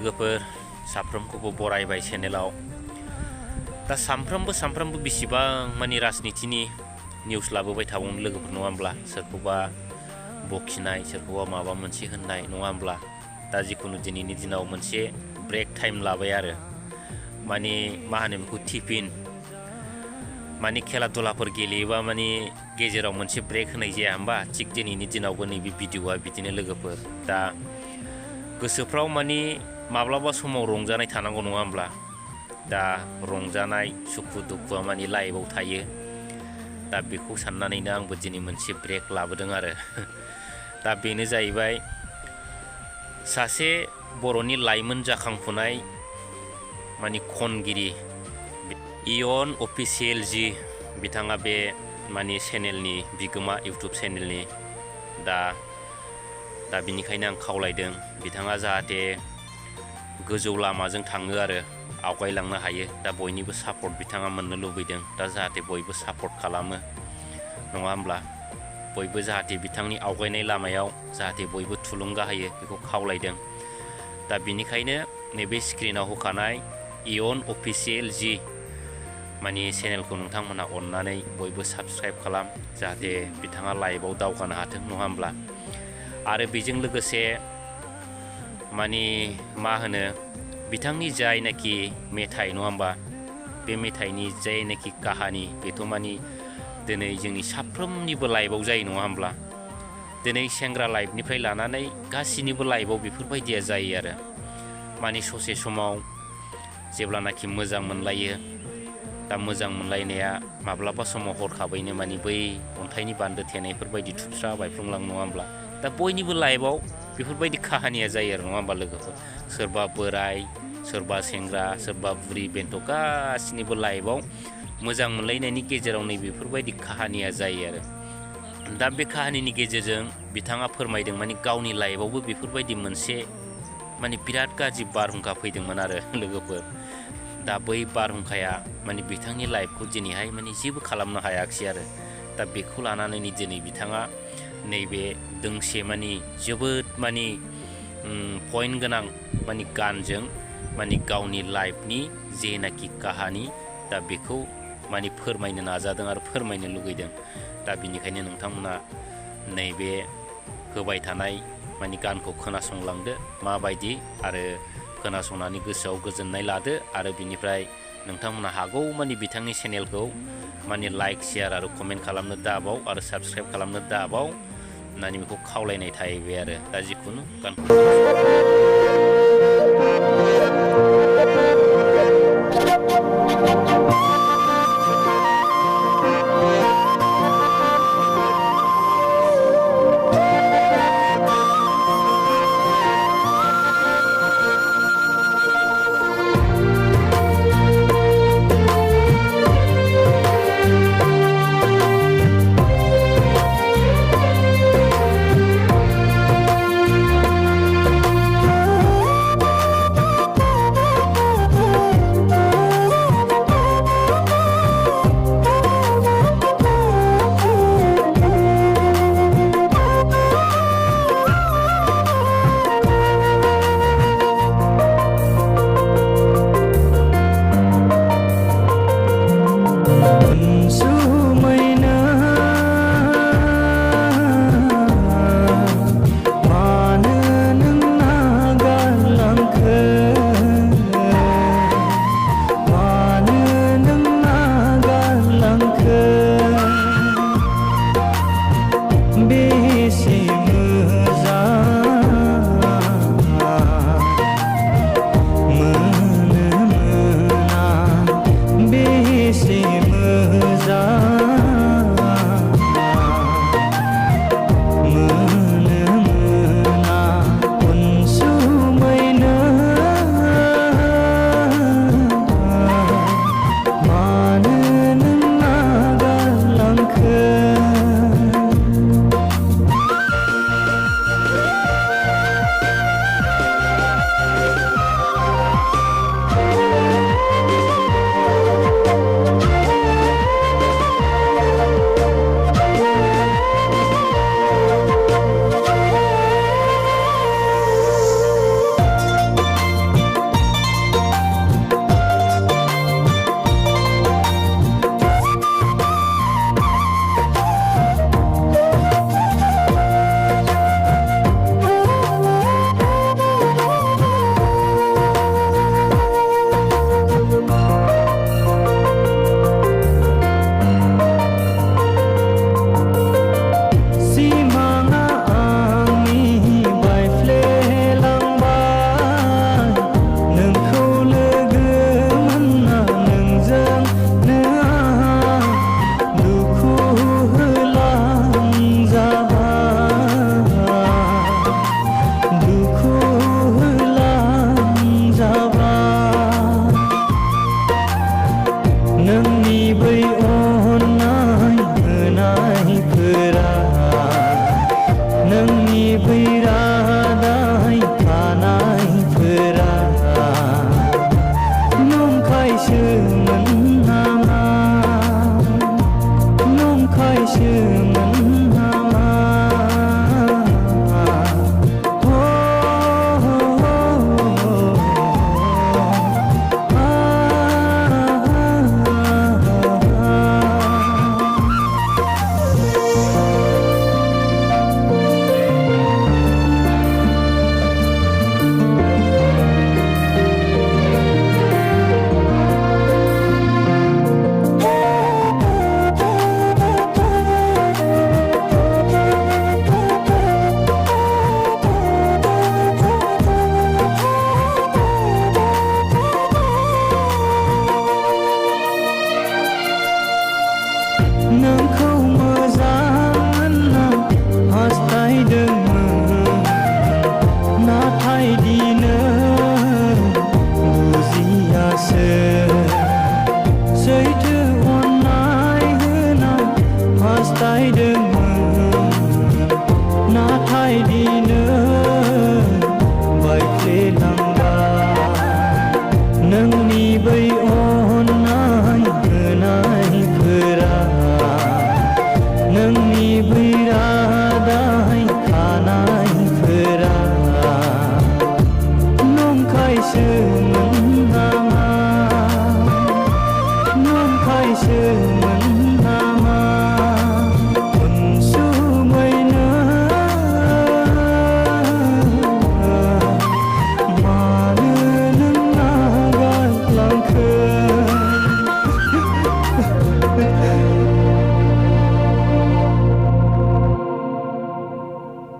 लोगोफोर साफ्रोमखौबो बरायबाय चेनेलाव। दा सामफ्रामबो बेसेबां माने राजनितिनि निउस लाबोबाय थाबावनो लोगोफोर नङा होमब्ला? सोरखौबा बखिनाय, सोरखौबा माबा मोनसे होननाय नङा होमब्ला? दा जिखुनु दिनैनि दिनाव मोनसे ब्रेक टाइम लाबाय आरो माने मा होनो बेखौ टिफिन माने खेला दुलाफोर गेलेयोबा माने गेजेराव मोनसे ब्रेक होनाय जाया होमबा? थिग दिनैनि दिनावबो नैबे भिडिअ'आ बिदिनो लोगोफोर। दा गोसोफ्राव माने माब्लाबा समाव रंजानाय थानांगौ नङा होमब्ला? दा रंजानाय सुखु दुखुआ माने लाइफआव थायो। दा बेखौ साननानैनो आंबो दिनै मोनसे ब्रेक लाबोदों आरो दा बेनो जाहैबाय सासे बर'नि लाइमोन जाखांफुनाय माने खनगिरि इयन अफिसियेल जि बिथाङा बे माने चेनेलनि बिगोमा इउटुब चेनेलनि दा बिनिखायनो आं खावलायदों बिथाङा जाहाथे गोजौ लामाजों थाङो आरो आवगायलांनो हायो। दा बयनिबो सापर्ट बिथाङा मोननो लुबैदों। दा जाहाथे बयबो सापर्ट खालामो नङा होमब्ला? बयबो जाहाथे बिथांनि आवगायनाय लामायाव जाहाथे बयबो थुलुंगा होयो बेखौ खावलायदों। दा बिनिखायनो नैबे स्क्रिनाव होखानाय इयन अफिसियेल जि माने चेनेलखौ नोंथांमोनहा अननानै बयबो साबस्क्राइब खालाम जाहाथे बिथाङा लाइफआव दावगानो हाथों नङा होमब्ला? आरो बेजों लोगोसे माने मा होनो बिथांनि जायनाखि मेथाइ नङा होमबा? बे मेथाइनि जायनाखि काहानि बेथ' माने दिनै जोंनि साफ्रोमनिबो लाइफआव जायो नङा होमब्ला? दिनै सेंग्रा लाइफनिफ्राय लानानै गासिनिबो लाइफआव बेफोरबायदिया जायो आरो माने ससे समाव जेब्लानाखि मोजां मोनलायो दा मोजां मोनलायनाया माब्लाबा समाव हरखाबैनो माने बै अन्थाइनि बान्दो थेनायफोर बायदि थुबस्रा बायफ्लंलाङो नङा होमब्ला? दा बयनिबो लाइफआव बेफोरबायदि काहानिया जायो आरो नङा होमबा लोगोफोर? सोरबा बोराय, सोरबा सेंग्रा, सोरबा बुरि बेन्थ' गासिनिबो लाइफआव मोजां मोनलायनायनि गेजेराव नै बेफोरबायदि काहानिया जायो आरो दा बे काहानिनि गेजेरजों बिथाङा फोरमायदों माने गावनि लाइफआवबो बेफोरबायदि मोनसे माने बिराद गाज्रि बारहुंखा फैदोंमोन आरो लोगोफोर। दा बै बारहुंखाया माने बिथांनि लाइफखौ दिनैहाय माने जेबो खालामनो हायाखिसै आरो दा बेखौ लानानै दिनै बिथाङा नैबे दोंसे माने जोबोद माने पइन्ट गोनां माने गानजों माने गावनि लाइफनि जेनाखि काहानि दा बेखौ माने फोरमायनो नाजादों आरो फोरमायनो लुगैदों। दा बिनिखायनो नोंथांमोना नैबे होबाय थानाय माने गानखौ खोनासंलांदो माबायदि आरो खोनासंनानै गोसोआव गोजोननाय लादो आरो बिनिफ्राय नोंथांमोना हागौ माने बिथांनि चेनेलखौ माने लाइक शेयार आरो कमेन्ट खालामनो दाबाव आरो साबस्क्राइब खालामनो दाबाव होननानै बेखौ खावलायनाय थाहैबाय आरो दा जिखुनु गानखौ नोंनि बै अननाय होनायफोरा नोंनि बै रादाय खानायफोरा नंखायसोमोन